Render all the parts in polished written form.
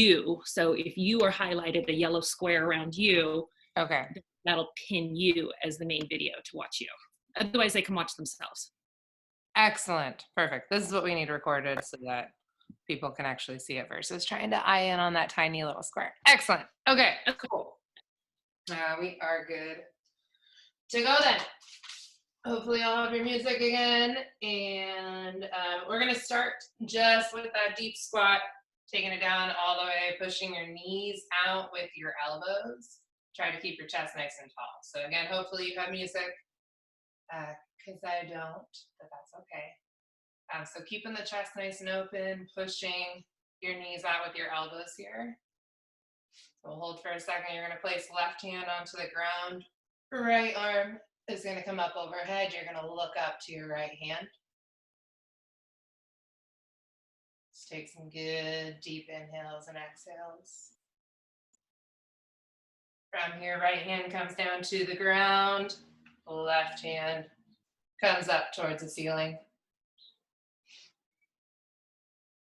you. So if you are highlighted a yellow square around you, okay, that'll pin you as the main video to watch you. Otherwise, they can watch themselves. excellent, perfect. This is what we need recorded so that people can actually see it versus trying to eye in on that tiny little square. Excellent. Okay, cool. We are good to go then. Hopefully I'll have your music again, and we're gonna start just with that deep squat, taking it down all the way, pushing your knees out with your elbows. Try to keep your chest nice and tall. So again, hopefully you have music, because I don't, but that's okay. So keeping the chest nice and open, pushing your knees out with your elbows here. So we'll hold for a second. You're gonna place left hand onto the ground, right arm is going to come up overhead. You're going to look up to your right hand. Let's take some good deep inhales and exhales. From here, right hand comes down to the ground. Left hand comes up towards the ceiling.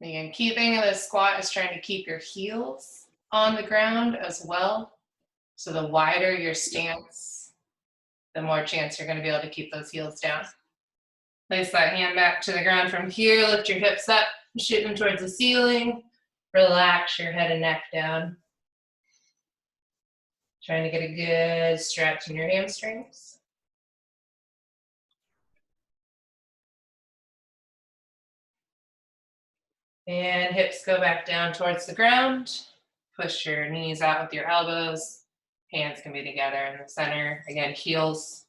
Again, keeping the squat is trying to keep your heels on the ground as well. So the wider your stance, the more chance you're going to be able to keep those heels down. Place that hand back to the ground from here. Lift your hips up, shoot them towards the ceiling. Relax your head and neck down. Trying to get a good stretch in your hamstrings. And hips go back down towards the ground. Push your knees out with your elbows. Hands can be together in the center. Again, heels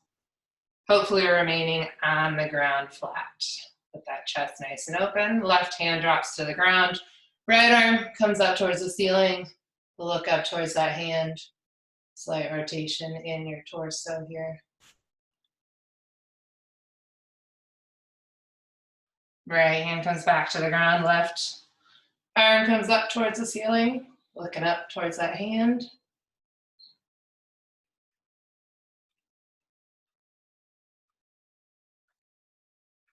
hopefully remaining on the ground flat. With that chest nice and open. Left hand drops to the ground. Right arm comes up towards the ceiling. Look up towards that hand. Slight rotation in your torso here. Right hand comes back to the ground. Left arm comes up towards the ceiling. Looking up towards that hand.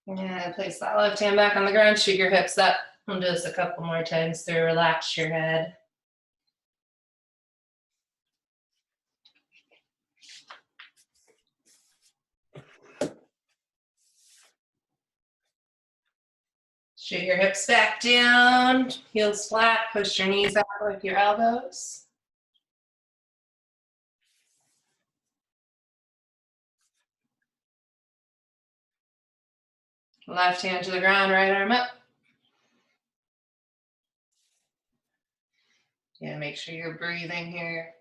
And place that left hand back on the ground, shoot your hips up. We'll do this a couple more times to relax your head. Shoot your hips back down, heels flat, push your knees out with your elbows. Left hand to the ground, right arm up. Yeah, make sure you're breathing here.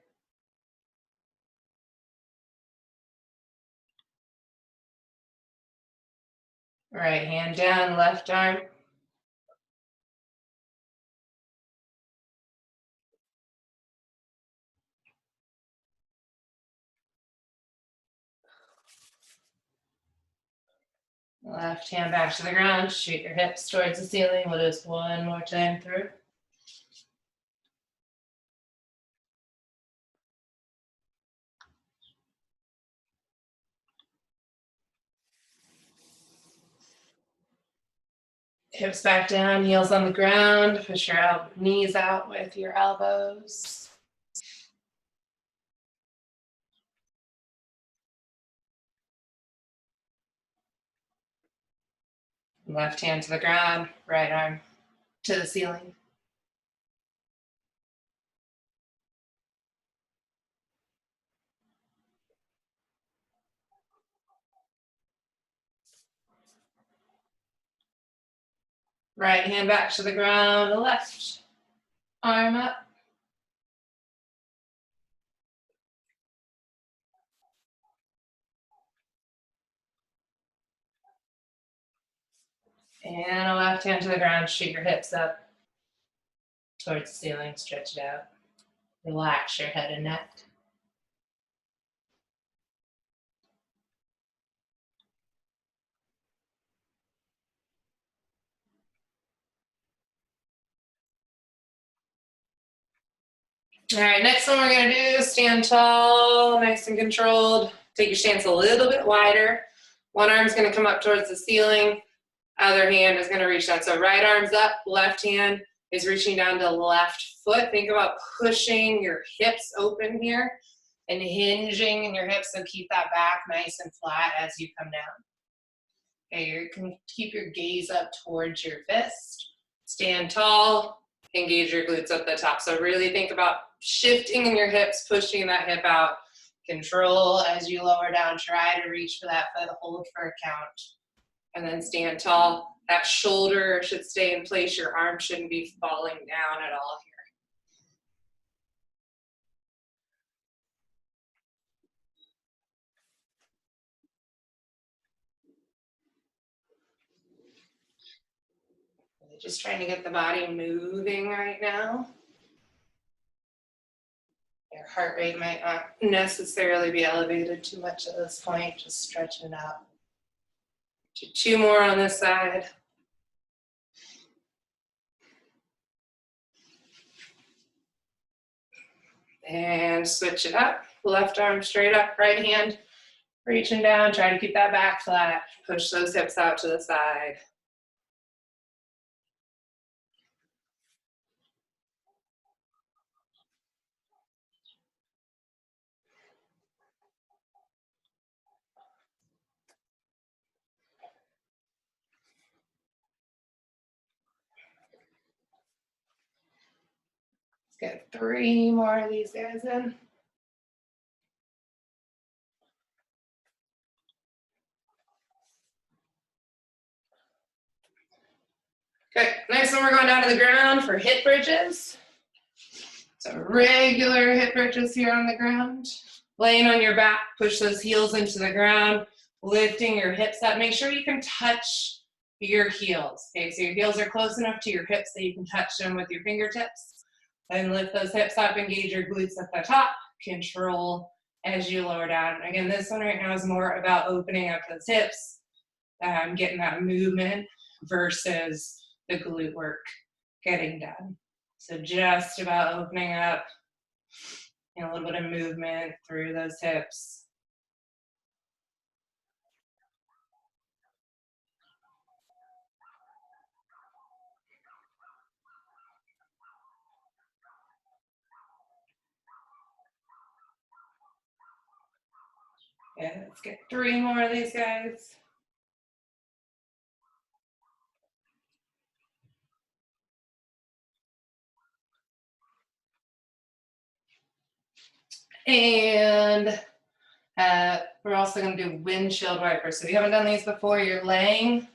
Right hand down, left arm. Left hand back to the ground, shoot your hips towards the ceiling. We'll do this one more time through. Hips back down, heels on the ground. Push your knees out with your elbows. Left hand to the ground, right arm to the ceiling. Right hand back to the ground, left arm up. And a left hand to the ground, shoot your hips up towards the ceiling, stretch it out. Relax your head and neck. All right, next one we're gonna do, stand tall, nice and controlled. Take your stance a little bit wider. One arm's gonna come up towards the ceiling. Other hand is gonna reach down. So right arm's up, left hand is reaching down to the left foot. Think about pushing your hips open here and hinging in your hips, so keep that back nice and flat as you come down. Okay, you can keep your gaze up towards your fist. Stand tall, engage your glutes at the top. So really think about shifting in your hips, pushing that hip out. Control as you lower down, try to reach for that foot, hold for a count. And then stand tall. That shoulder should stay in place. Your arm shouldn't be falling down at all here. Really just trying to get the body moving right now. Your heart rate might not necessarily be elevated too much at this point, just stretching it out. Two more on this side. And switch it up. Left arm straight up, right hand reaching down. Try to keep that back flat. Push those hips out to the side. Let's get 3 more of these guys in. Okay, next one we're going down to the ground for hip bridges. So regular hip bridges here on the ground. Laying on your back, push those heels into the ground, lifting your hips up. Make sure you can touch your heels. Okay, so your heels are close enough to your hips that you can touch them with your fingertips. And lift those hips up, engage your glutes at the top. Control as you lower down. Again, this one right now is more about opening up those hips, getting that movement versus the glute work getting done. So just about opening up and a little bit of movement through those hips. Yeah, let's get 3 more of these guys. And we're also going to do windshield wipers. So if you haven't done these before, you're laying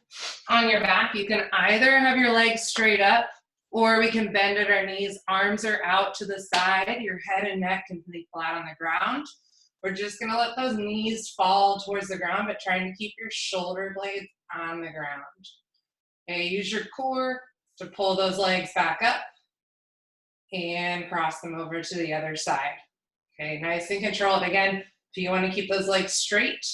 on your back. You can either have your legs straight up, or we can bend at our knees. Arms are out to the side. Your head and neck can be flat on the ground. We're just going to let those knees fall towards the ground, but trying to keep your shoulder blades on the ground. Okay, use your core to pull those legs back up and cross them over to the other side. Okay, nice and controlled. Again, if you want to keep those legs straight,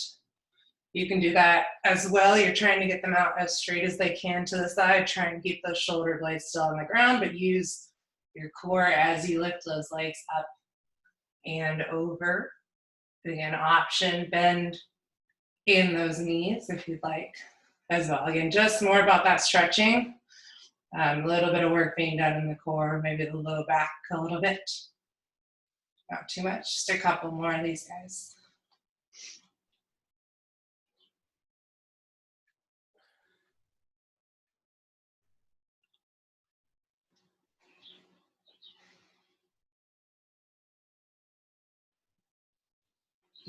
you can do that as well. You're trying to get them out as straight as they can to the side. Try and keep those shoulder blades still on the ground, but use your core as you lift those legs up and over. Again, option bend in those knees if you'd like as well. Again, just more about that stretching. A little bit of work being done in the core, maybe the low back a little bit. Not too much, just a couple more of these guys.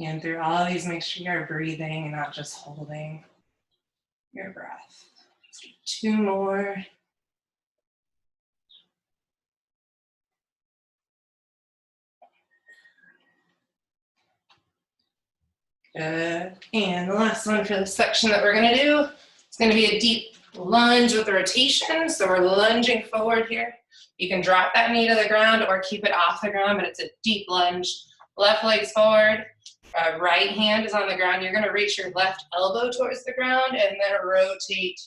And through all of these, make sure you're breathing and not just holding your breath. Let's do 2 more. Good. And the last one for the section that we're going to do, it's going to be a deep lunge with a rotation. So we're lunging forward here. You can drop that knee to the ground or keep it off the ground, but it's a deep lunge. Left leg's forward. Right hand is on the ground. You're going to reach your left elbow towards the ground and then rotate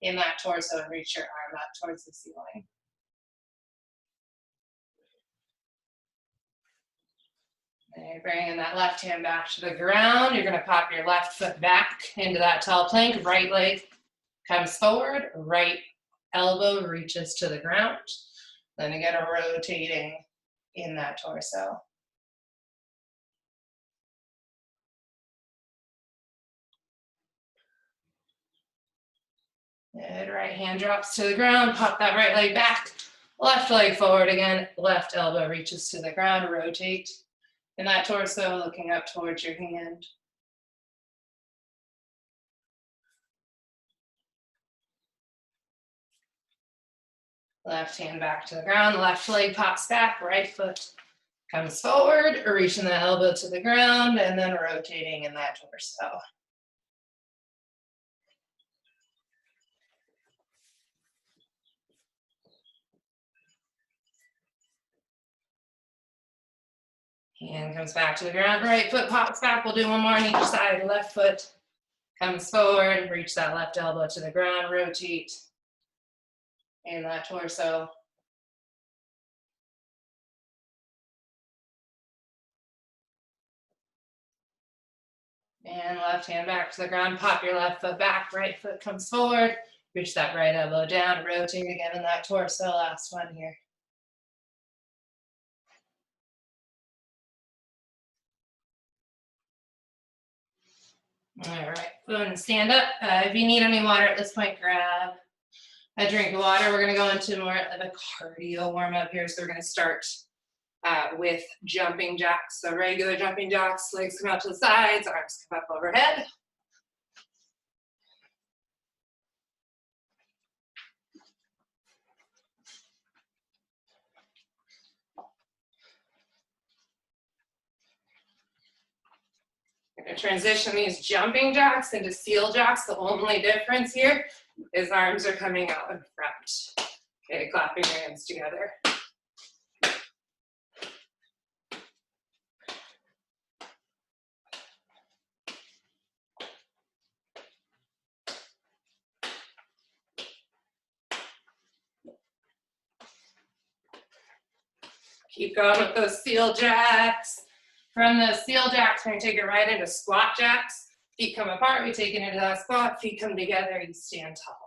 in that torso and reach your arm up towards the ceiling. And bringing that left hand back to the ground. You're going to pop your left foot back into that tall plank. Right leg comes forward. Right elbow reaches to the ground. Then again, rotating in that torso. Good, right hand drops to the ground, pop that right leg back, left leg forward again, left elbow reaches to the ground, rotate in that torso, looking up towards your hand. Left hand back to the ground, left leg pops back, right foot comes forward, reaching the elbow to the ground, and then rotating in that torso. Hand comes back to the ground, right foot pops back. We'll do one more on each side. Left foot comes forward, reach that left elbow to the ground, rotate in that torso. And left hand back to the ground, pop your left foot back, right foot comes forward, reach that right elbow down, rotate again in that torso. Last one here. All right, go ahead and stand up. If you need any water at this point, grab a drink of water. We're gonna go into more of a cardio warm up here. So we're gonna start with jumping jacks. So regular jumping jacks, legs come out to the sides, arms come up overhead. We're gonna transition these jumping jacks into seal jacks. The only difference here is arms are coming out in front. Okay, clapping your hands together. Keep going with those seal jacks. From the seal jacks, we're gonna take it right into squat jacks. Feet come apart, we take it into that squat. Feet come together, you stand tall.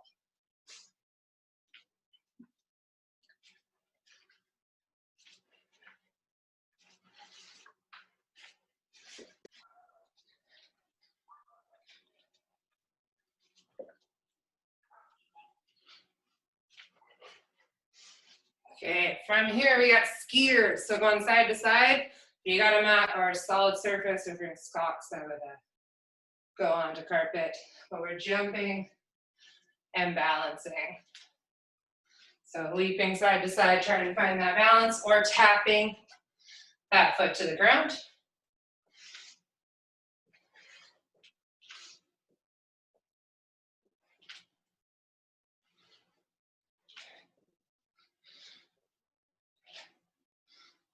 Okay, from here we got skiers. So going side to side. If you got a mat or a solid surface, if you're in Scots, I would go onto carpet. But we're jumping and balancing. So leaping side to side, trying to find that balance, or tapping that foot to the ground.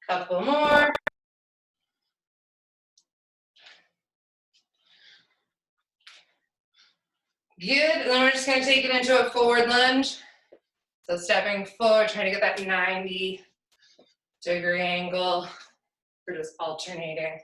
Couple more. Good, and then we're just gonna take it into a forward lunge. So stepping forward, trying to get that 90-degree angle. We're just alternating.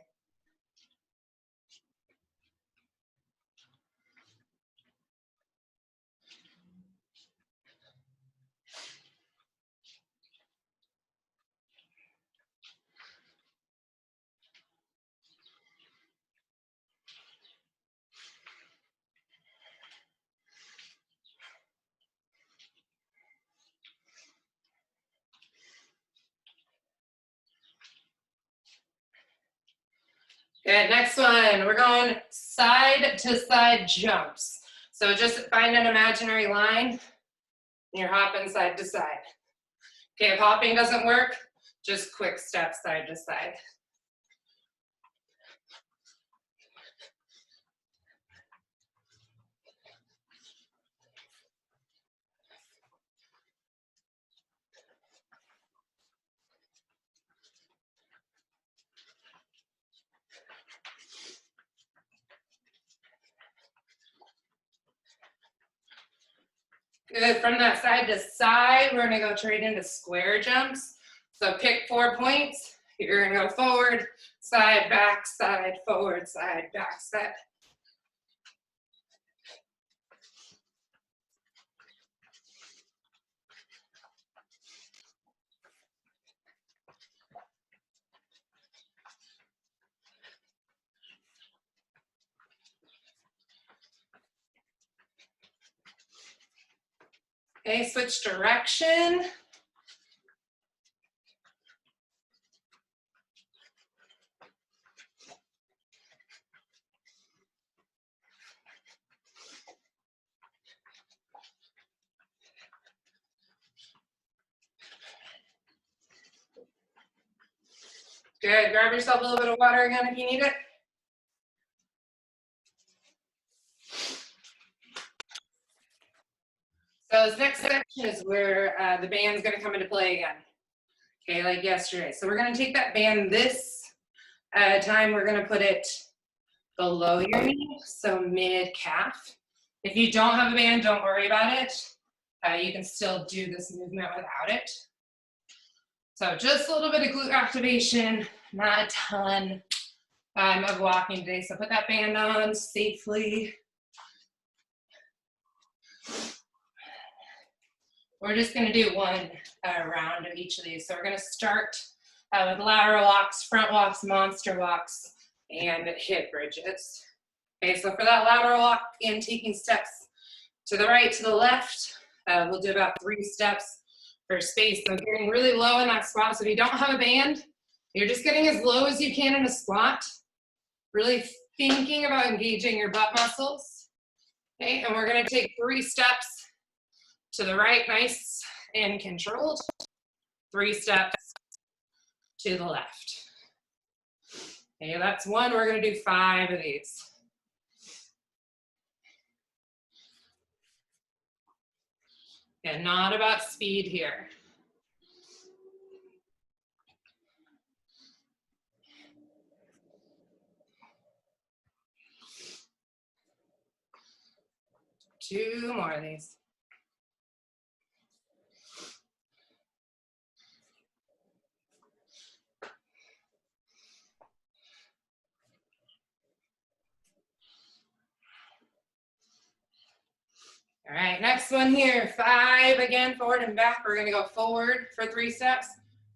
Good, next one, we're going side to side jumps. So just find an imaginary line and you're hopping side to side. Okay, if hopping doesn't work, just quick step side to side. Good, from that side to side, we're gonna go straight into square jumps. So pick 4 points. You're gonna go forward, side, forward, side, back, side. Okay, switch direction. Good, grab yourself a little bit of water again if you need it. So this next section is where the band's gonna come into play again. Okay, like yesterday. So we're gonna take that band this time, we're gonna put it below your knee, so mid-calf. If you don't have a band, don't worry about it. You can still do this movement without it. So just a little bit of glute activation, not a ton of walking today. So put that band on safely. We're just gonna do one round of each of these. So we're gonna start with lateral walks, front walks, monster walks, and hip bridges. Okay, so for that lateral walk and taking steps to the right, to the left, we'll do about 3 steps for space. So getting really low in that squat. So if you don't have a band, you're just getting as low as you can in a squat. Really thinking about engaging your butt muscles. Okay, and we're gonna take 3 steps to the right, nice and controlled. 3 steps to the left. Okay, that's 1. We're gonna do 5 of these. And not about speed here. Two more of these. All right, next one here, 5 again, forward and back. We're gonna go forward for 3 steps,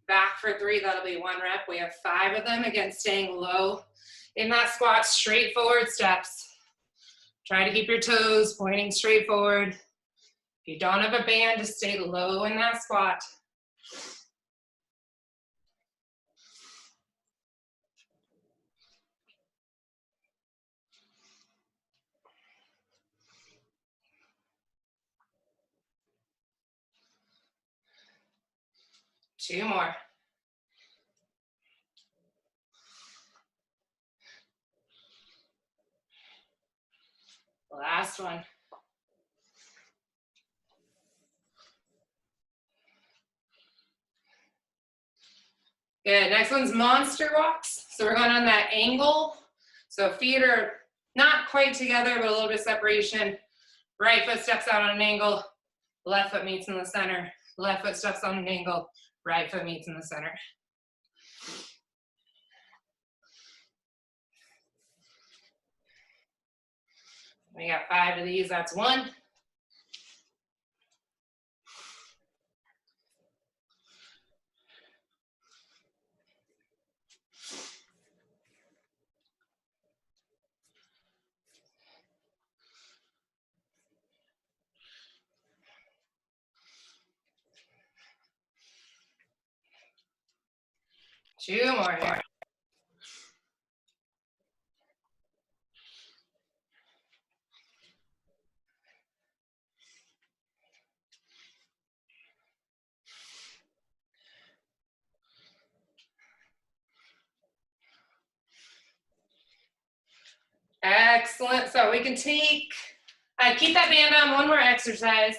back for 3, that'll be 1 rep. We have 5 of them, again, staying low in that squat, straight forward steps. Try to keep your toes pointing straight forward. If you don't have a band, just stay low in that squat. Two more. Last one. Good, next one's monster walks. So we're going on that angle. So feet are not quite together, but a little bit of separation. Right foot steps out on an angle, left foot meets in the center. Left foot steps on an angle, right foot meets in the center. We got 5 of these, that's 1. Two more here. Excellent. So we can take, keep that band on, 1 more exercise.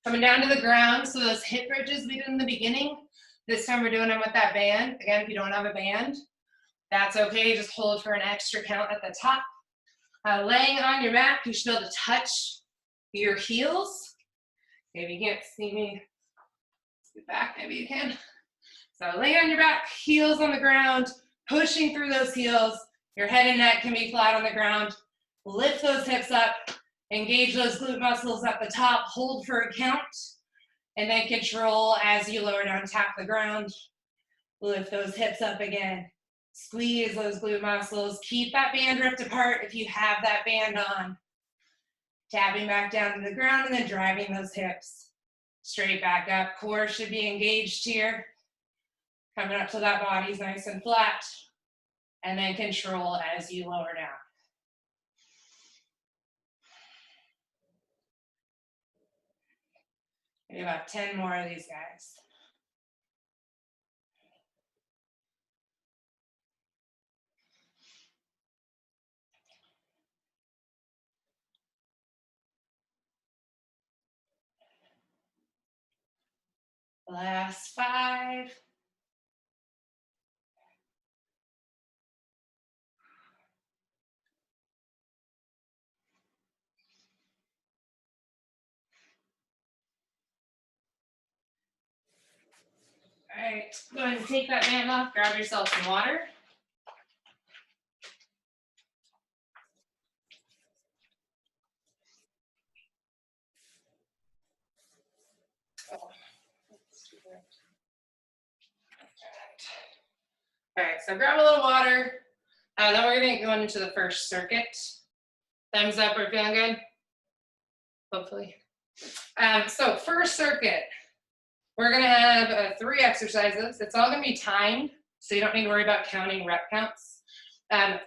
Coming down to the ground. So those hip bridges we did in the beginning, this time we're doing them with that band. Again, if you don't have a band, that's okay. Just hold for an extra count at the top. Laying on your mat, you should be able to touch your heels. Maybe you can't see me. Get back, maybe you can. So lay on your back, heels on the ground, pushing through those heels. Your head and neck can be flat on the ground. Lift those hips up, engage those glute muscles at the top, hold for a count, and then control as you lower down, tap the ground. Lift those hips up again. Squeeze those glute muscles. Keep that band ripped apart if you have that band on. Tapping back down to the ground and then driving those hips. Straight back up. Core should be engaged here. Coming up till that body's nice and flat. And then control as you lower down. Maybe about 10 more of these guys. Last 5. All right, go ahead and take that band off, grab yourself some water. All right, so grab a little water. Then we're gonna go into the first circuit. Thumbs up, we're feeling good? Hopefully. So first circuit, we're gonna have 3 exercises. It's all gonna be timed, so you don't need to worry about counting rep counts.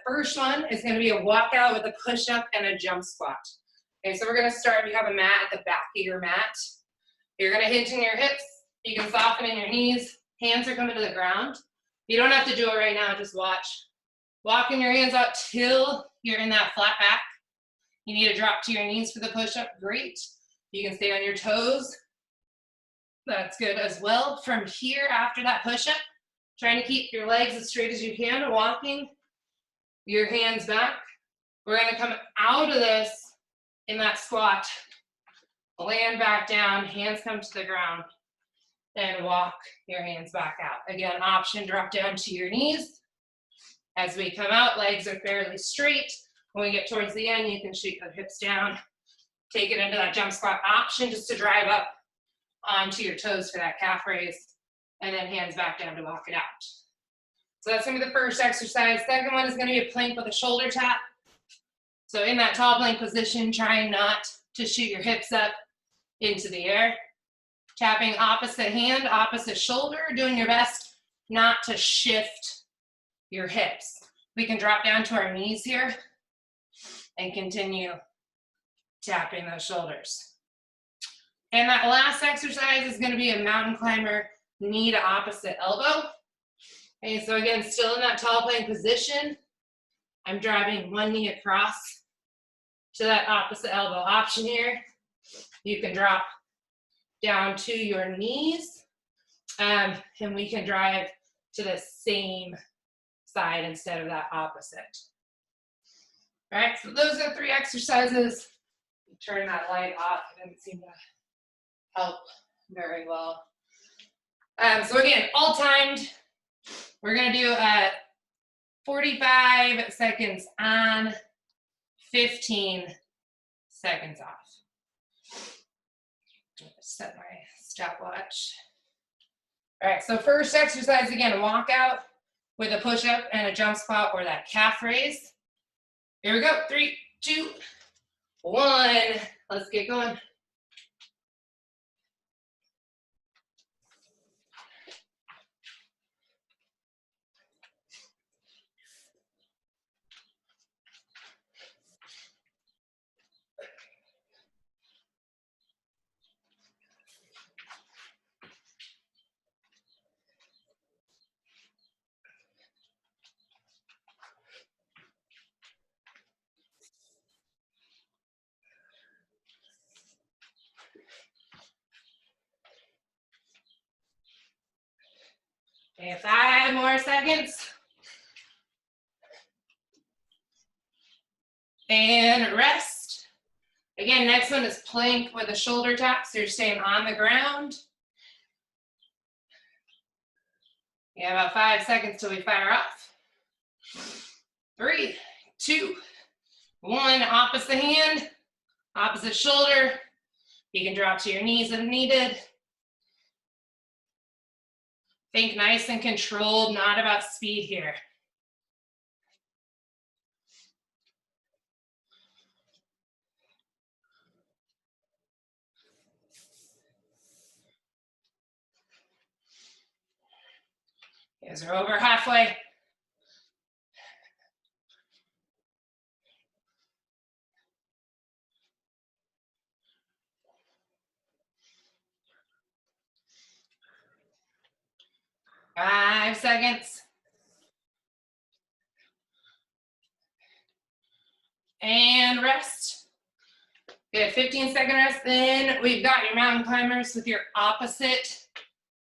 First one is gonna be a walkout with a push-up and a jump squat. Okay, so we're gonna start, you have a mat at the back of your mat. You're gonna hinge in your hips. You can soften in your knees. Hands are coming to the ground. You don't have to do it right now, just watch. Walking your hands out till you're in that flat back. You need to drop to your knees for the push-up, great. You can stay on your toes. That's good as well. From here, after that push-up, trying to keep your legs as straight as you can, walking your hands back. We're gonna come out of this in that squat, land back down, hands come to the ground, and walk your hands back out. Again, option, drop down to your knees. As we come out, legs are fairly straight. When we get towards the end, you can shoot your hips down, take it into that jump squat option just to drive up onto your toes for that calf raise, and then hands back down to walk it out. So that's gonna be the first exercise. Second one is gonna be a plank with a shoulder tap. So in that tall plank position, trying not to shoot your hips up into the air. Tapping opposite hand, opposite shoulder, doing your best not to shift your hips. We can drop down to our knees here and continue tapping those shoulders. And that last exercise is gonna be a mountain climber, knee to opposite elbow. Okay, so again, still in that tall plank position. I'm driving one knee across to that opposite elbow option here. You can drop down to your knees, and we can drive to the same side instead of that opposite. All right, so those are 3 exercises. Turn that light off. It didn't seem to help very well. So again, all timed. We're gonna do 45 seconds on, 15 seconds off. Set my stopwatch. All right, so first exercise, again, walk out with a push-up and a jump squat or that calf raise. Here we go, 3, 2, 1. Let's get going. Okay, 5 more seconds. And rest. Again, next one is plank with a shoulder tap, so you're staying on the ground. Yeah, about 5 seconds till we fire off. 3, 2, 1. Opposite hand, opposite shoulder. You can drop to your knees if needed. Think nice and controlled, not about speed here. You guys are over halfway. Five seconds. And rest. Good, 15-second rest. Then we've got your mountain climbers with your opposite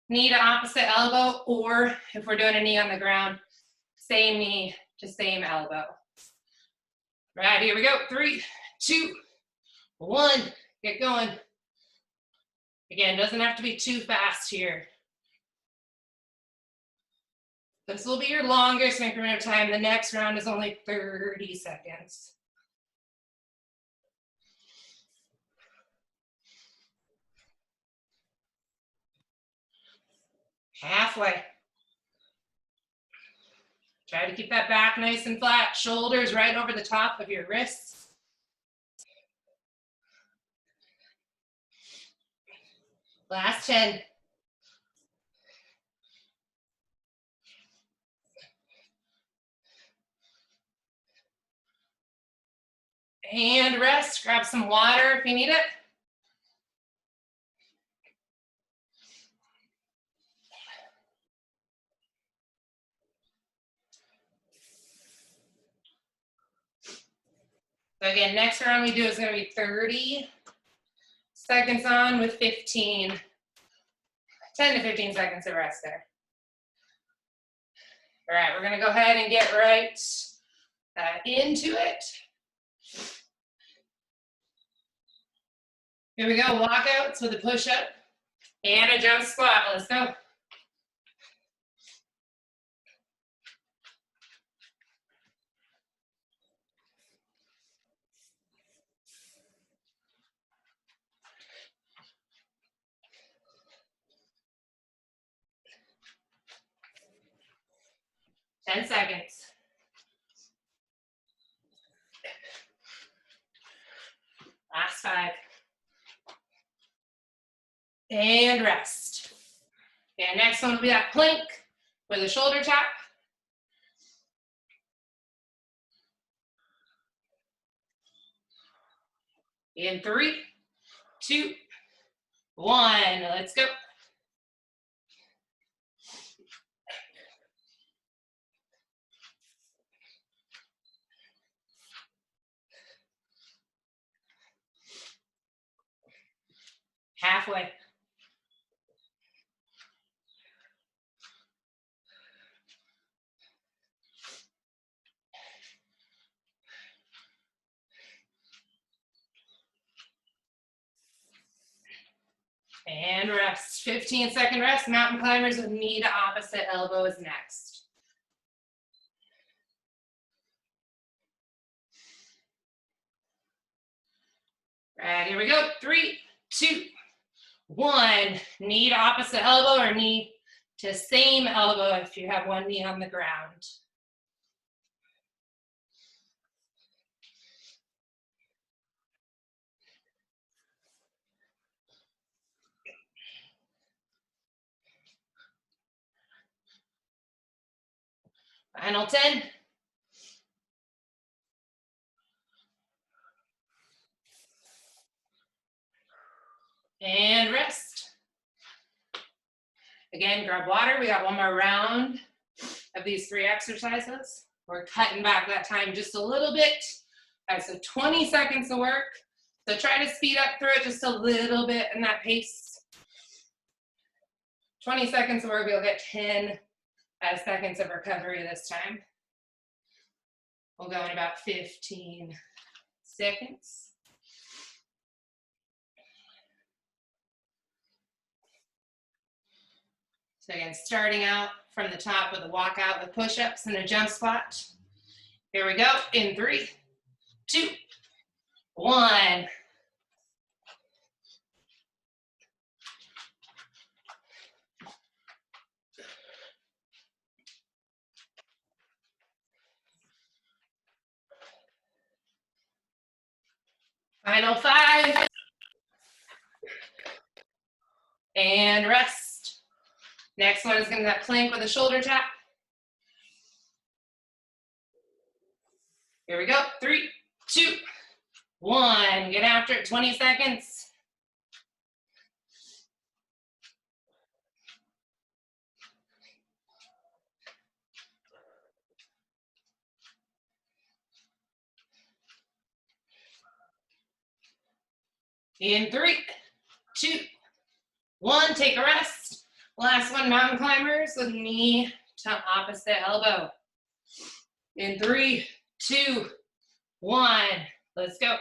knee to opposite elbow, or if we're doing a knee on the ground, same knee to same elbow. Right, here we go. 3, 2, 1. Get going. Again, doesn't have to be too fast here. This will be your longest increment of time. The next round is only 30 seconds. Halfway. Try to keep that back nice and flat. Shoulders right over the top of your wrists. Last 10. And rest. Grab some water if you need it. So again, next round we do is going to be 30 seconds on with 10 to 15 seconds of rest there. All right, we're going to go ahead and get right into it. Here we go, walkouts with a push-up and a jump squat. Let's go. Ten seconds. Last 5. And rest. And next one will be that plank with a shoulder tap. In 3, 2, 1. Let's go. Halfway. And rest. 15-second rest. Mountain climbers with knee to opposite elbow is next. Right, here we go. 3, 2, 1. Knee to opposite elbow or knee to same elbow if you have one knee on the ground. Final 10. And rest. Again, grab water. We got one more round of these 3 exercises. We're cutting back that time just a little bit. All right, so 20 seconds of work. So try to speed up through it just a little bit in that pace. 20 seconds of work, you'll get 10 seconds of recovery this time. We'll go in about 15 seconds. So again, starting out from the top with a walkout with push-ups and a jump squat. Here we go, in 3, 2, 1. Final 5. And rest. Next one is going to be that plank with a shoulder tap. Here we go. 3, 2, 1. Get after it. 20 seconds. In 3, 2, 1. Take a rest. Last one, mountain climbers with knee to opposite elbow. In 3, 2, 1. Let's go.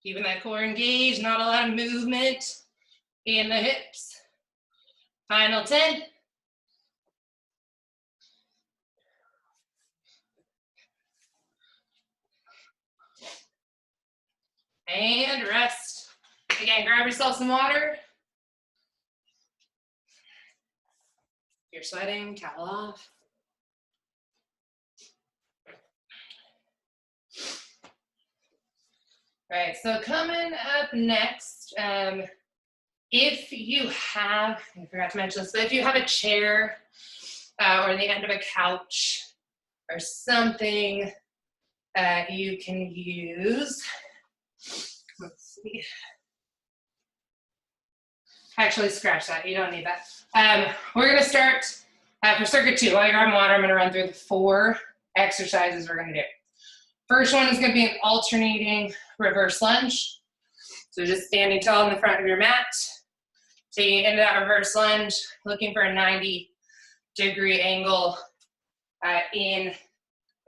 Keeping that core engaged, not a lot of movement in the hips. Final 10. And rest. Again, grab yourself some water. If you're sweating, towel off. All right, so coming up next, if you have, I forgot to mention this, but if you have a chair or the end of a couch or something you can use, let's see. Actually, scratch that, you don't need that. We're gonna start for circuit 2. While you're grabbing water, I'm gonna run through the 4 exercises we're gonna do. First one is gonna be an alternating reverse lunge. So just standing tall in the front of your mat, taking into that reverse lunge, looking for a 90-degree angle in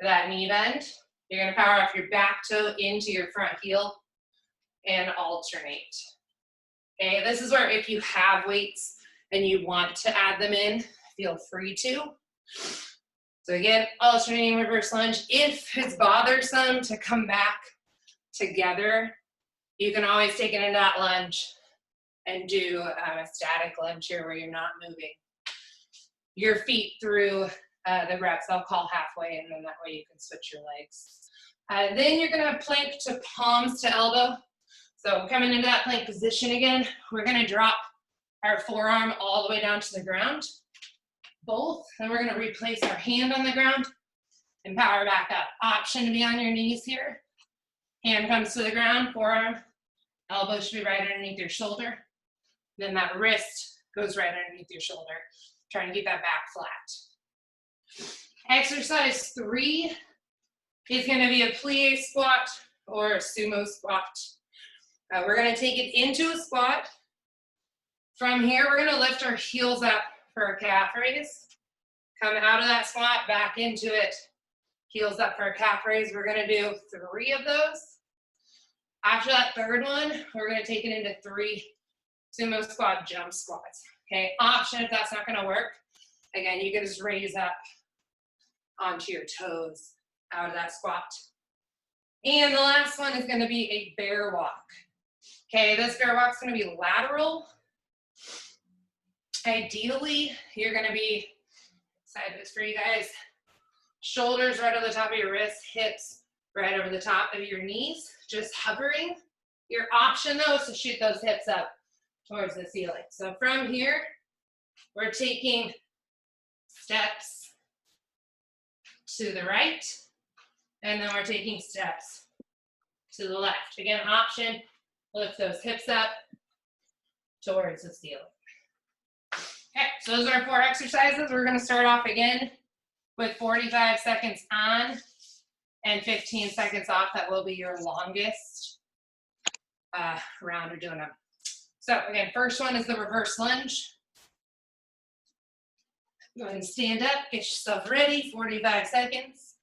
that knee bend. You're gonna power off your back toe into your front heel and alternate. Okay, this is where if you have weights and you want to add them in, feel free to. So again, alternating reverse lunge. If it's bothersome to come back together, you can always take it into that lunge and do a static lunge here where you're not moving your feet through the reps. I'll call halfway, and then that way you can switch your legs. Then you're gonna plank to palms to elbow. So coming into that plank position again, we're gonna drop our forearm all the way down to the ground, both, and we're gonna replace our hand on the ground and power back up. Option to be on your knees here. Hand comes to the ground, forearm, elbow should be right underneath your shoulder. Then that wrist goes right underneath your shoulder. Trying to keep that back flat. Exercise 3 is gonna be a plie squat or a sumo squat. We're gonna take it into a squat. From here, we're gonna lift our heels up for a calf raise. Come out of that squat, back into it. Heels up for a calf raise. We're gonna do 3 of those. After that third one, we're gonna take it into 3 sumo squat jump squats. Okay, option if that's not gonna work. Again, you can just raise up onto your toes out of that squat. And the last one is gonna be a bear walk. Okay, this bear walk's gonna be lateral. Ideally, you're gonna be, side of this for you guys, shoulders right over the top of your wrists, hips right over the top of your knees, just hovering. Your option though is to shoot those hips up towards the ceiling. So from here, we're taking steps to the right, and then we're taking steps to the left. Again, option, lift those hips up towards the ceiling. Okay, so those are our 4 exercises. We're gonna start off again with 45 seconds on and 15 seconds off. That will be your longest round of doing them. So again, first one is the reverse lunge. Go ahead and stand up, get yourself ready, 45 seconds.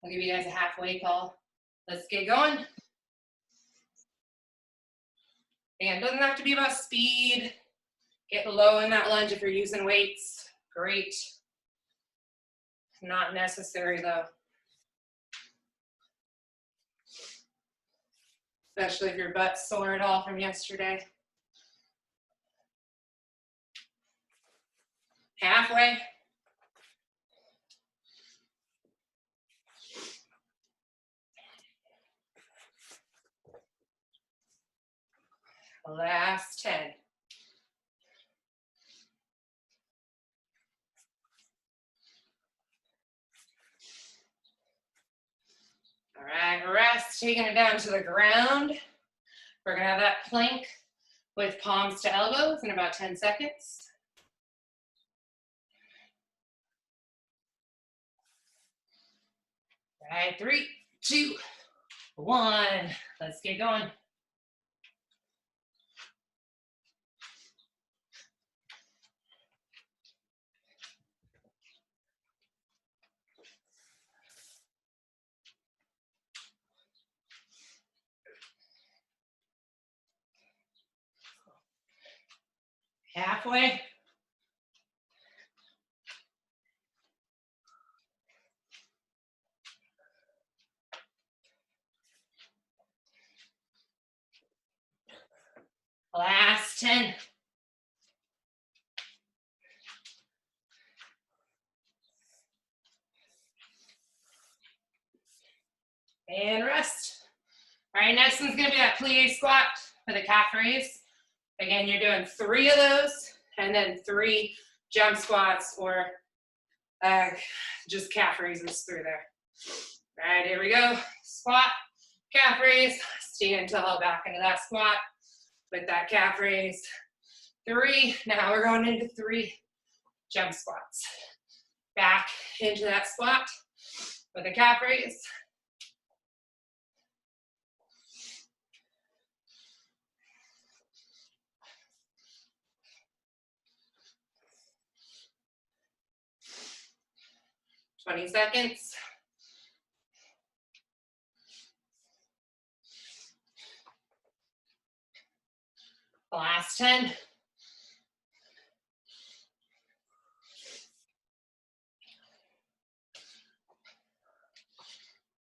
I'll give you guys a halfway call. Let's get going. And it doesn't have to be about speed. Get low in that lunge if you're using weights, great. Not necessary though. Especially if your butt's sore at all from yesterday. Halfway. Last 10. rest, taking it down to the ground. We're gonna have that plank with palms to elbows in about 10 seconds. All right, 3, 2, 1. Let's get going. Halfway. Last 10. And rest. All right, next one's gonna be that plie squat for the calf raise. Again, you're doing 3 of those and then 3 jump squats or just calf raises through there. All right, here we go. Squat, calf raise, stand tall back into that squat with that calf raise. 3, now we're going into 3 jump squats. Back into that squat with a calf raise. Twenty seconds. Last 10.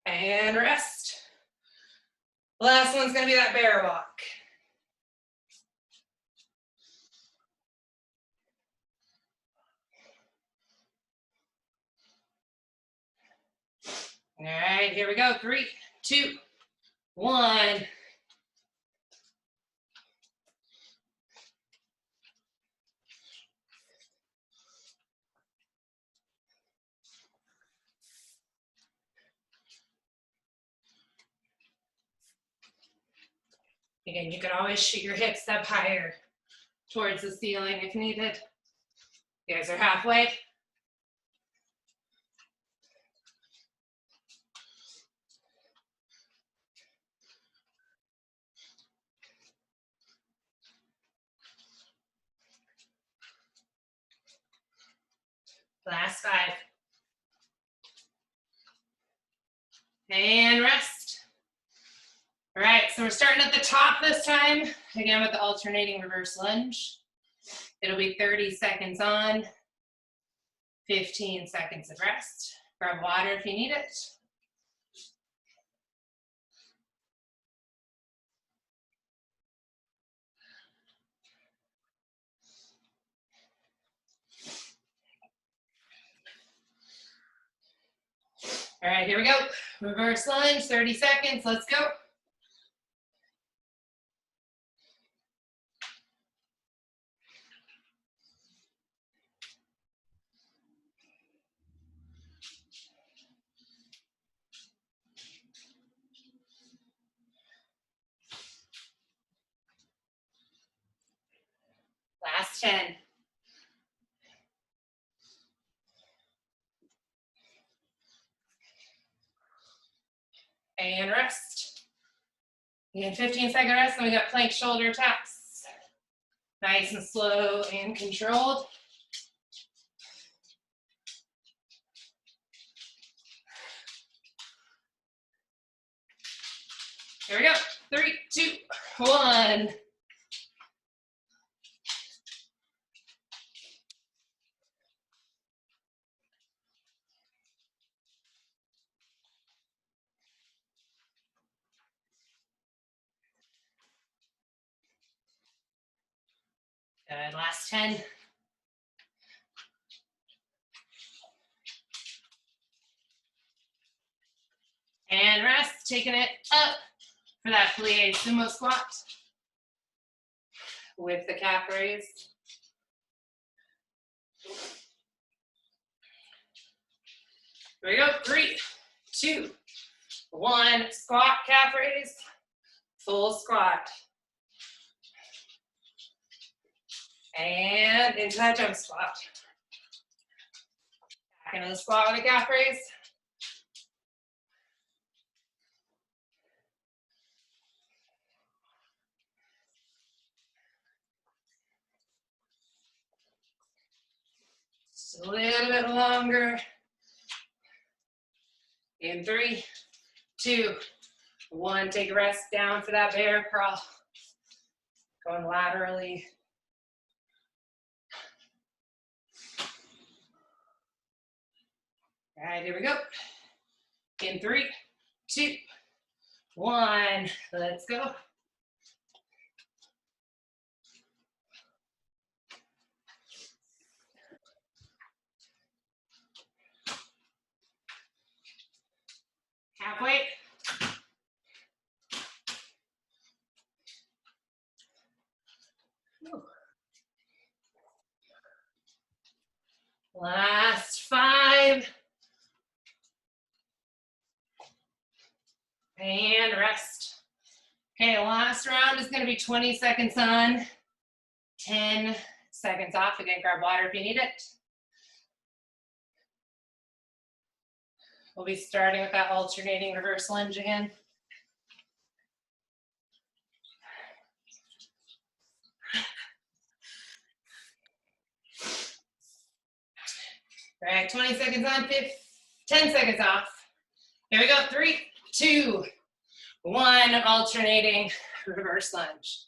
And rest. Last one's gonna be that bear walk. All right, here we go. 3, 2, 1. Again, you can always shoot your hips up higher towards the ceiling if needed. You guys are halfway. Last 5. And rest. All right, so we're starting at the top this time, again with the alternating reverse lunge. It'll be 30 seconds on, 15 seconds of rest. Grab water if you need it. All right, here we go. Reverse lunge, 30 seconds, let's go. Last 10. And rest. Again, 15-second rest, and we got plank shoulder taps. Nice and slow and controlled. Here we go. 3, 2, 1. Good, last 10. And rest, taking it up for that plie sumo squat with the calf raise. Here we go, 3, 2, 1, squat, calf raise, full squat. And into that jump squat. Back into the squat with a calf raise. Just a little bit longer. In 3, 2, 1. Take a rest down for that bear crawl. Going laterally. All right, here we go. In 3, 2, 1. Let's go. Halfway. Last 5. And rest. Okay, last round is going to be 20 seconds on, 10 seconds off. Again, grab water if you need it. We'll be starting with that alternating reverse lunge again. All right, 20 seconds on, 10 seconds off. Here we go, 3, 2, 1, alternating reverse lunge.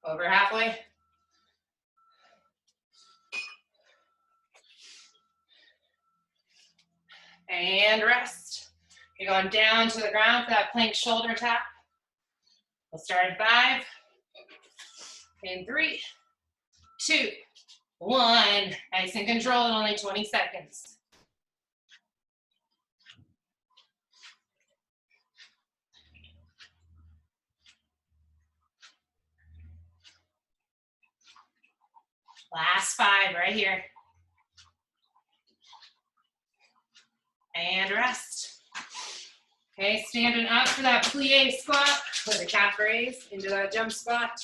Over halfway. And rest. You're going down to the ground for that plank shoulder tap. We'll start at 5. In 3, 2, 1. Nice and controlled, only 20 seconds. Last 5 right here. And rest. Okay, standing up for that plie squat with a calf raise into that jump squat.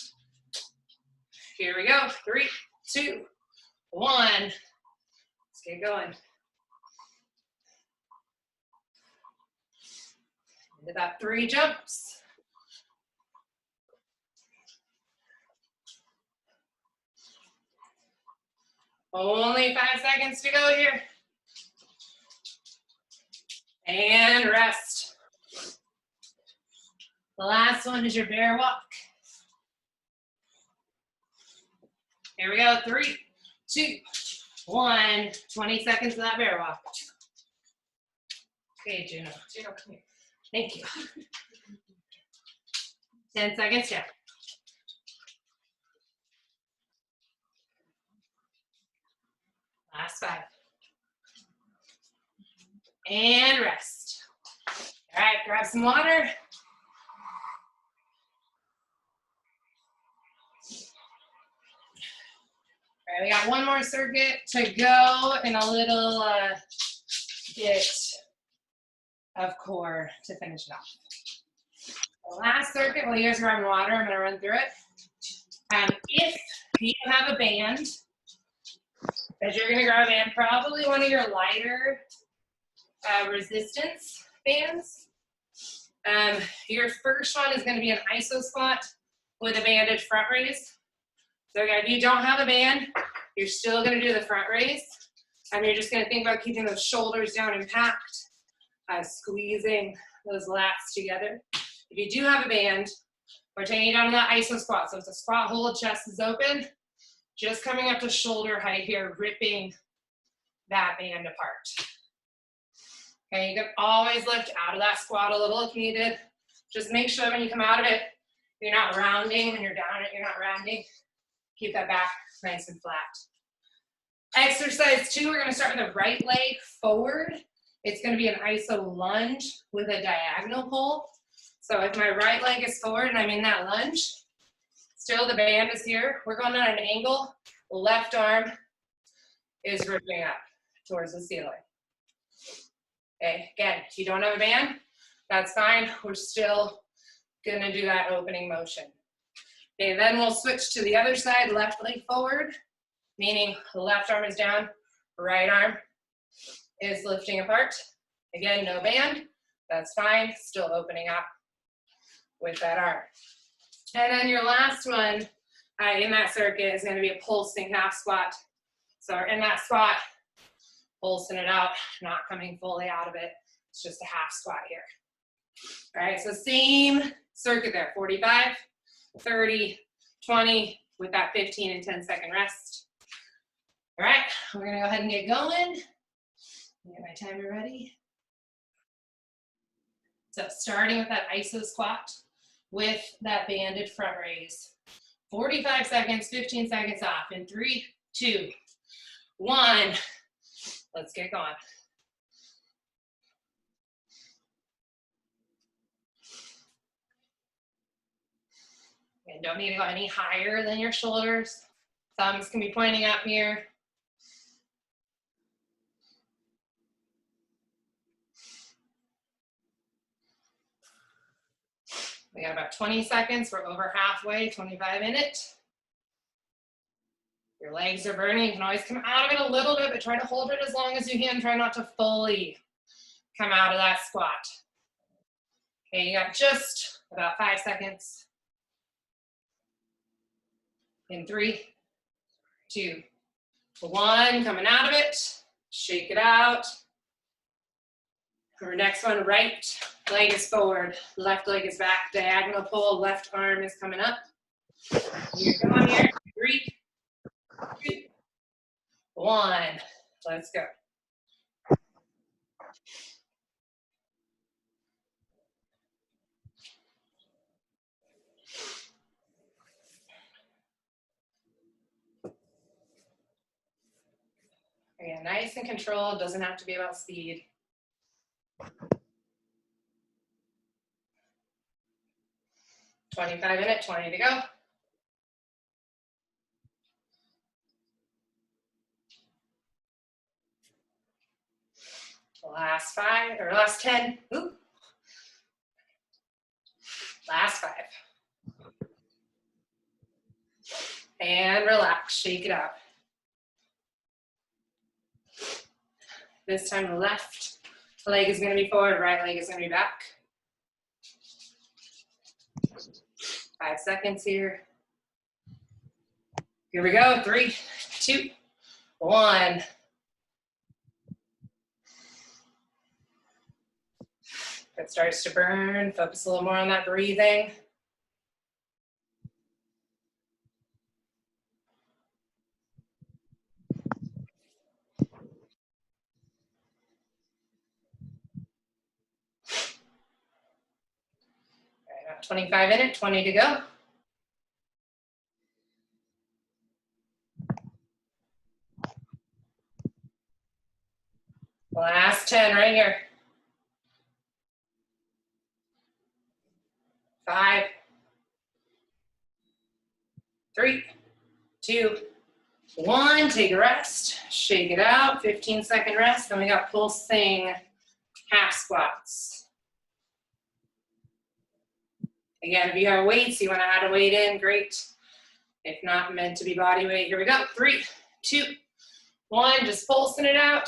Here we go. 3, 2, 1. Let's get going. Into that 3 jumps. Only 5 seconds to go here. And rest. The last one is your bear walk. Here we go, 3, 2, 1. 20 seconds of that bear walk. Okay, Juno, come here. Thank you. 10 seconds, yeah. Last 5. And rest. All right, grab some water. All right, we got one more circuit to go and a little bit of core to finish it off. The last circuit, while you guys are grabbing water, I'm gonna run through it. If you have a band, that you're gonna grab a band, probably one of your lighter resistance bands. Your first one is gonna be an iso squat with a banded front raise. So again, if you don't have a band, you're still gonna do the front raise. And you're just gonna think about keeping those shoulders down and packed, squeezing those lats together. If you do have a band, we're taking you down to that iso squat. So it's a squat hold, chest is open, just coming up to shoulder height here, ripping that band apart. Okay, you can always lift out of that squat a little if needed. Just make sure when you come out of it, you're not rounding. When you're down it, you're not rounding. Keep that back nice and flat. Exercise 2, we're gonna start with the right leg forward. It's gonna be an iso lunge with a diagonal pull. So if my right leg is forward and I'm in that lunge, it's Still the band is here. We're going on an angle. Left arm is ripping up towards the ceiling. Okay, again, if you don't have a band, that's fine. We're still gonna do that opening motion. Okay, then we'll switch to the other side, left leg forward, meaning the left arm is down, right arm is lifting apart. Again, no band, that's fine, still opening up with that arm. And then your last one in that circuit is gonna be a pulsing half squat. So in that squat, pulsing it out, not coming fully out of it. It's just a half squat here. All right, so same circuit there, 45, 30, 20, with that 15 and 10-second rest. All right, we're gonna go ahead and get going. Get my timer ready. So starting with that iso squat with that banded front raise. 45 seconds, 15 seconds off in 3, 2, 1. Let's get going. And don't need to go any higher than your shoulders. Thumbs can be pointing up here. We got about 20 seconds. We're over halfway, 25 minutes. Your legs are burning. You can always come out of it a little bit, but try to hold it as long as you can. Try not to fully come out of that squat. Okay, you got just about 5 seconds. In 3, 2, 1, coming out of it. Shake it out. Our next one, right leg is forward, left leg is back, diagonal pull, left arm is coming up. You're going here, 3, 2, 1, let's go. Again, nice and controlled, doesn't have to be about speed. "25 minutes, 20 to go. Last 5, or last 10. Ooh. Last 5. And relax, shake it out. This time the left leg is gonna be forward, right leg is gonna be back. 5 seconds here. Here we go, 3, 2, 1. If it starts to burn, focus a little more on that breathing. All right, about 25 minutes, 20 to go. Last 10 right here. 5, 3, 2, 1. Take a rest. Shake it out. 15-second rest. Then we got pulsing half squats. Again, if you have weights, you want to add a weight in, great. If not, meant to be body weight. Here we go. 3, 2, 1. Just pulsing it out.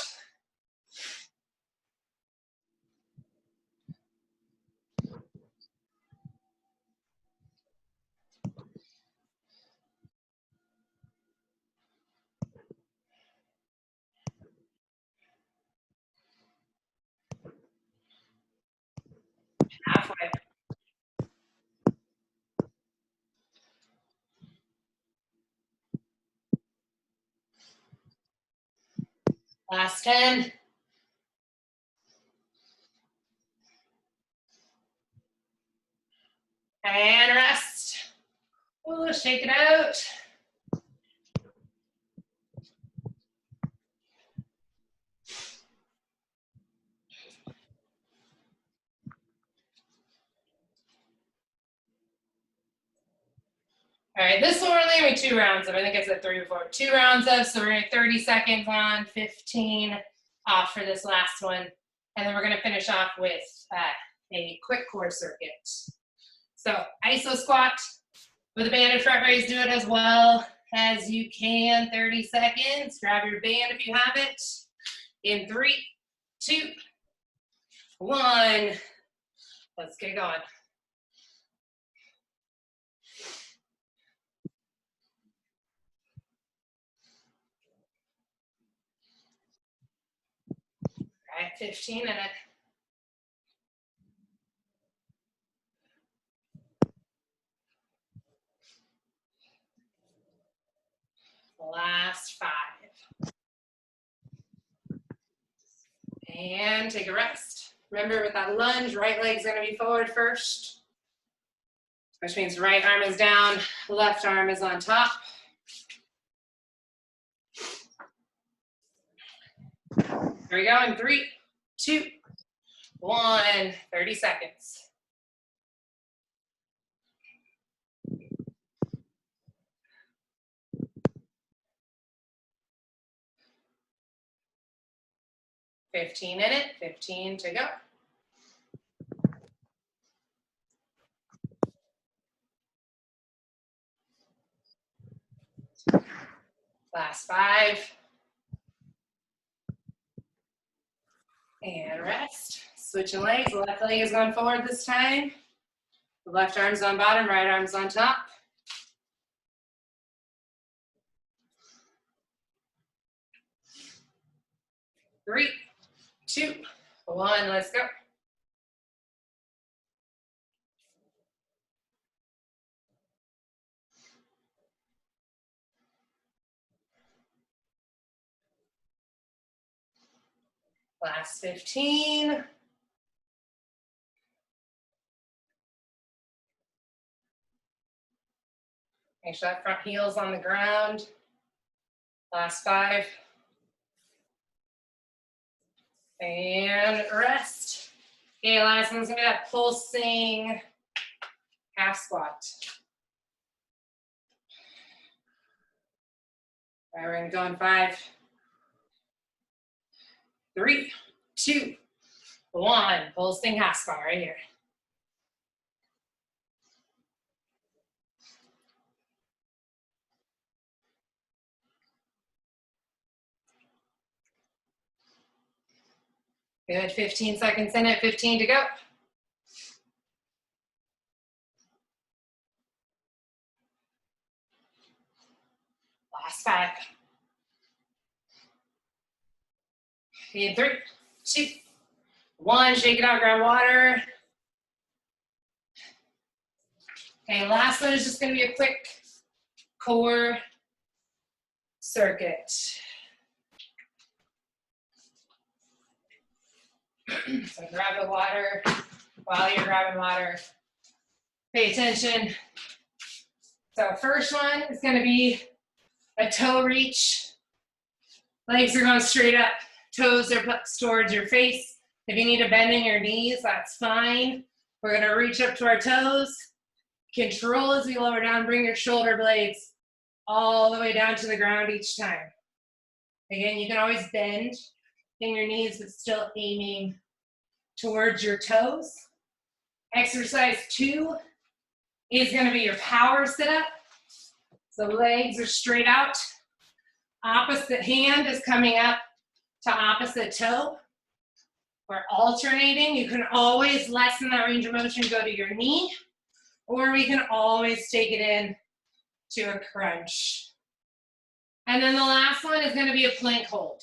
Halfway. Last 10. And rest. Ooh, shake it out. All right, this one we're only doing 2 rounds of. I think I said 3 before. 2 rounds of, so we're going to 30 seconds on, 15 off for this last one. And then we're going to finish off with a quick core circuit. So iso squat with a band in front, raise, do it as well as you can. 30 seconds. Grab your band if you have it. In 3, 2, 1. Let's get going. All right, 15 minutes. Last 5. And take a rest. Remember with that lunge, right leg's gonna be forward first, which means right arm is down, left arm is on top. Here we go in 3, 2, 1, 30 seconds. $15 in it, 15 to go. Last 5. And rest. Switching legs, the left leg is going forward this time. The left arm's on bottom, right arm's on top. Three, 2, 1, let's go. Last 15. Make sure that front heel's on the ground. Last 5. And rest. Okay, last one's gonna be that pulsing half squat. All right, we're gonna go in 5, 3, 2, 1. Pulsing half squat right here. Good, 15 seconds in it, 15 to go. Last 5. In 3, 2, 1, shake it out, grab water. Okay, last one is just gonna be a quick core circuit. So grab the water. While you're grabbing water, pay attention. So first one is gonna be a toe reach. Legs are going straight up. Toes are towards your face. If you need to bend in your knees, that's fine. We're gonna reach up to our toes. Control as we lower down, bring your shoulder blades all the way down to the ground each time. Again, you can always bend in your knees, but still aiming towards your toes. Exercise 2 is gonna be your power sit-up. So legs are straight out. Opposite hand is coming up to opposite toe. We're alternating. You can always lessen that range of motion, go to your knee, or we can always take it in to a crunch. And then the last one is gonna be a plank hold.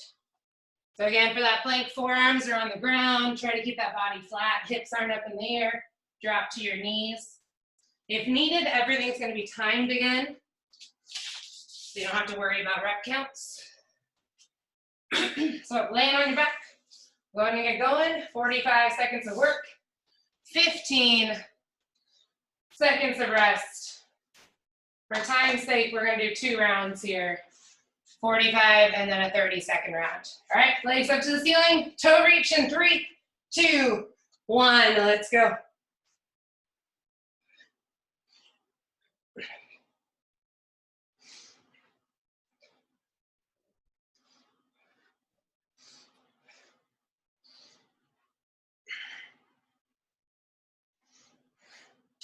So again, for that plank, forearms are on the ground. Try to keep that body flat. Hips aren't up in the air. Drop to your knees. If needed, everything's gonna be timed again. So you don't have to worry about rep counts. So laying on your back, go ahead and get going. 45 seconds of work, 15 seconds of rest. For time's sake, we're gonna do 2 rounds here. 45 and then a 30-second round. All right, legs up to the ceiling, toe reach in 3, 2, 1, let's go.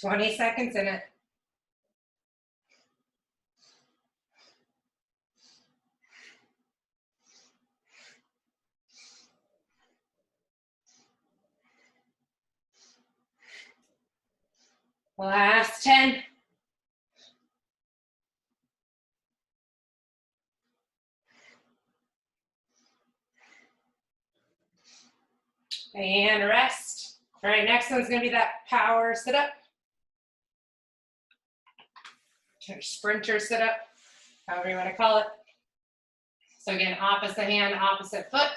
20 seconds in it. Last 10. And rest. All right, next one's gonna be that power sit-up. Or sprinter sit-up, however you wanna call it. So again, opposite hand, opposite foot.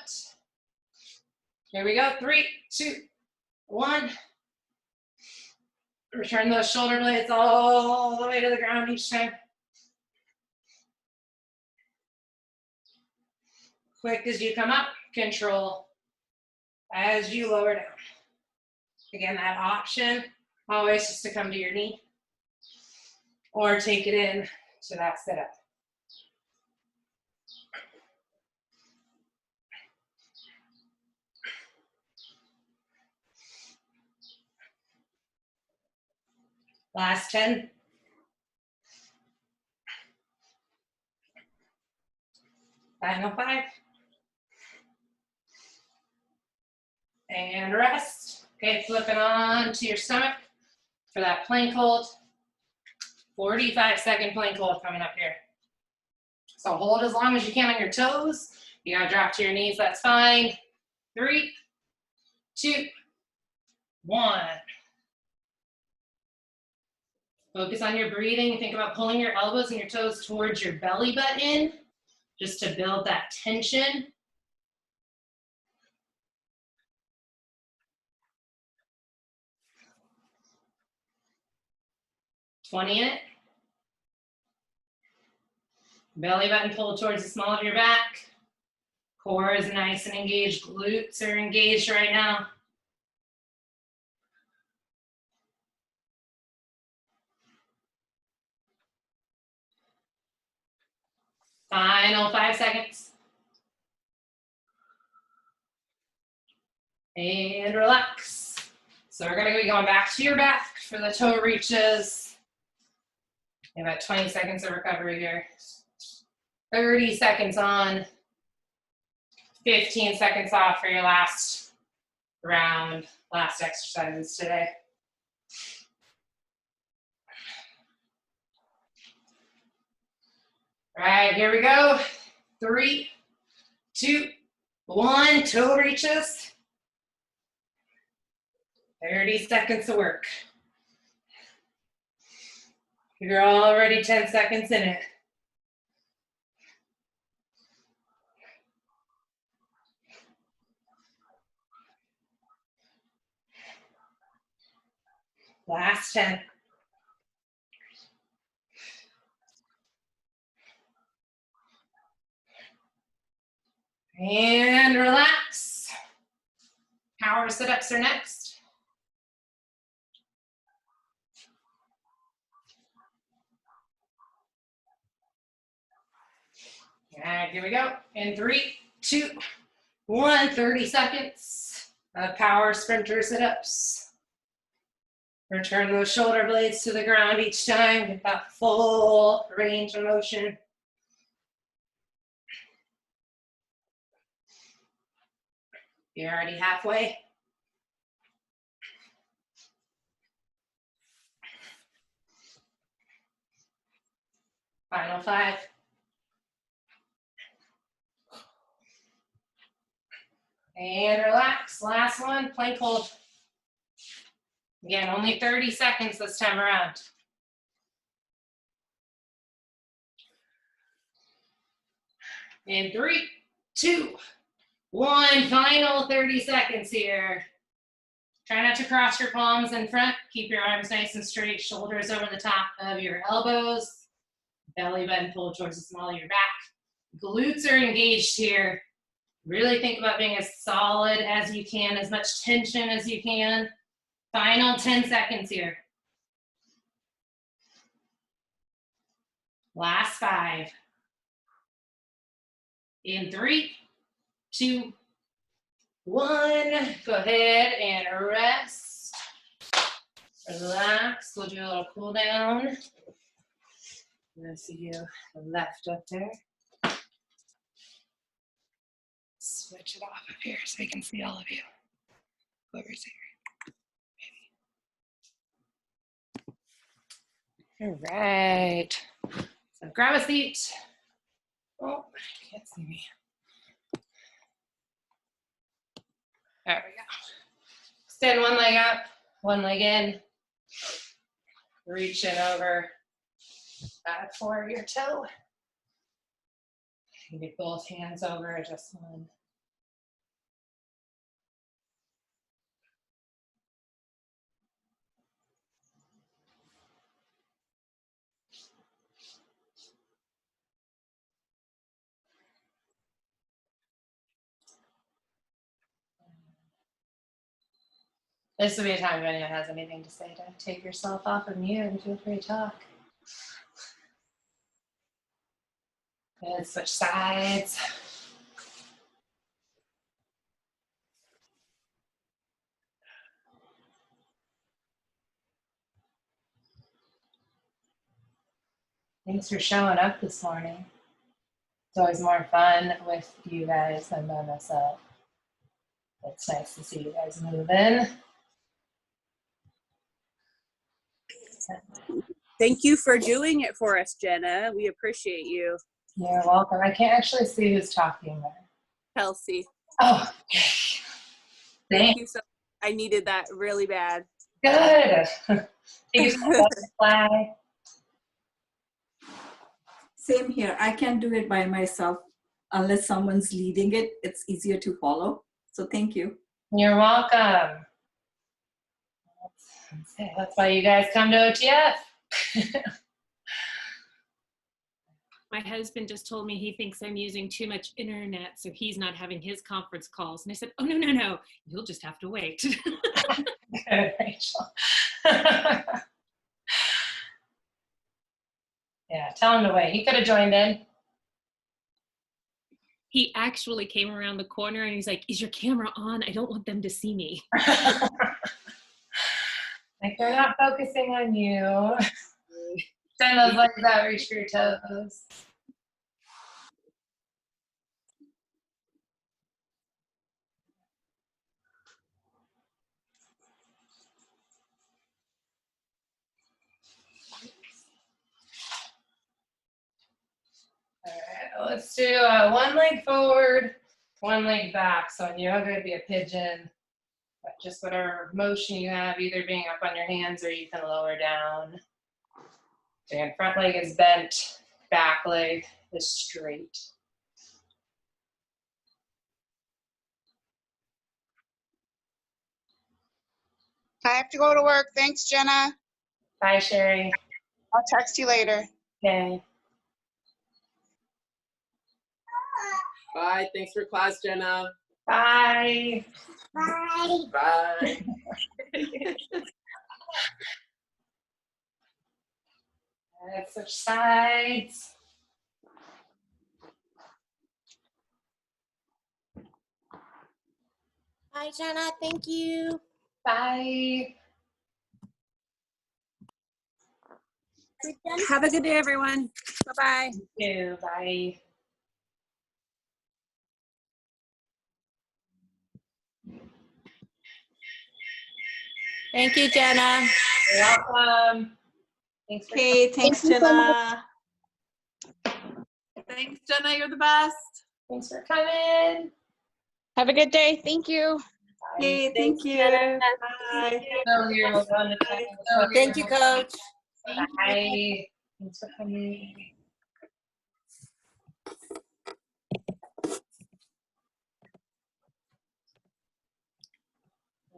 Here we go, 3, 2, 1. Return those shoulder blades all the way to the ground each time. Quick as you come up, control as you lower down. Again, that option, always just to come to your knee or take it in to that sit-up. Last 10. Final 5. And rest. Okay, flipping on to your stomach for that plank hold. 45-second plank hold coming up here. So hold as long as you can on your toes. You gotta drop to your knees, that's fine. 3, 2, 1. Focus on your breathing. Think about pulling your elbows and your toes towards your belly button, just to build that tension. $20 in it. Belly button pulled towards the small of your back. Core is nice and engaged. Glutes are engaged right now. Final 5 seconds. And relax. So we're gonna be going back to your back for the toe reaches. About 20 seconds of recovery here. 30 seconds on, 15 seconds off for your last round, last exercises today. All right, here we go. 3, 2, 1, toe reaches. 30 seconds of work. You're already 10 seconds in it. Last 10. And relax. Power sit-ups are next. All right, here we go. In 3, 2, 1, 30 seconds of power sprinter sit-ups. Return those shoulder blades to the ground each time. Get that full range of motion. You're already halfway. Final 5. And relax. Last one, plank hold. Again, only 30 seconds this time around. In 3, 2, 1, final 30 seconds here. Try not to cross your palms in front. Keep your arms nice and straight, shoulders over the top of your elbows. Belly button pulled towards the small of your back. Glutes are engaged here. Really think about being as solid as you can, as much tension as you can. Final 10 seconds here. Last 5. In 3, 2, 1. Go ahead and rest. Relax. We'll do a little cool down. I'm gonna see you left up there. Switch it off up here so we can see all of you. Whoever's here. All right. So grab a seat. Oh, you can't see me. There we go. Extend one leg up, one leg in. Reaching over back for your toe. You can get both hands over, just one. This would be a time if anyone has anything to say to take yourself off of mute and feel free to talk. And switch sides. Thanks for showing up this morning. It's always more fun with you guys than by myself. It's nice to see you guys move in. Thank you for doing it for us, Jenna. We appreciate you. You're welcome. I can't actually see who's talking there. Kelsey. Oh, Thank you so much. I needed that really bad. good. Thank you so much, butterfly. Same here. I can't do it by myself unless someone's leading it. It's easier to follow. So thank you. You're welcome. That's why you guys come to OTF. My husband just told me he thinks I'm using too much internet, so he's not having his conference calls. And I said, oh, no. You'll just have to wait. Good, Rachel. Yeah, tell him to wait. He could have joined in. He actually came around the corner and he's like, is your camera on? I don't want them to see me. Like they're not focusing on you. Send those legs out, reach for your toes. All right, let's do one leg forward, one leg back. So in yoga, it'd be a pigeon. But just whatever motion you have, either being up on your hands or you can lower down. And front leg is bent, back leg is straight. I have to go to work. Thanks, Jenna. Bye, Sherry. I'll text you later. Okay. Bye. Thanks for class, Jenna. Bye. Bye. Bye. Let's switch sides. Bye, Jenna. Thank you. Bye. Have a good day, everyone. Bye-bye. You too. Bye. Thank you, Jenna. You're welcome. Thanks for Okay, thanks, Thank you so Jenna. Thanks, Jenna. You're the best. Thanks for coming. Have a good day. Thank you. Okay, thank you. Jenna. Bye. So you're on the time. Thank you, Coach. Bye. Thanks for coming.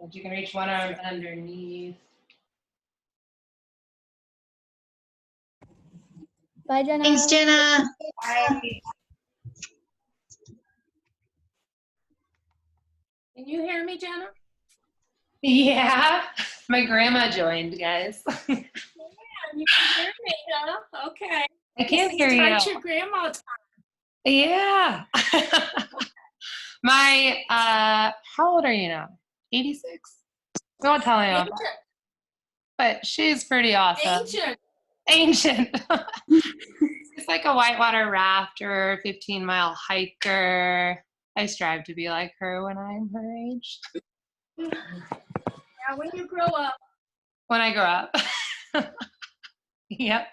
And you can reach one arm underneath. Bye, Jenna. Thanks, Jenna. Bye. Can you hear me, Jenna? Yeah, my grandma joined, guys. You can hear me, huh? Okay. I can't hear you. It's your grandma. Yeah. My, how old are you now? 86? Don't tell me. but she's pretty awesome. Ancient. It's like a whitewater rafter, 15-mile hiker. I strive to be like her when I'm her age. Now, when you grow up, When I grow up. Yep.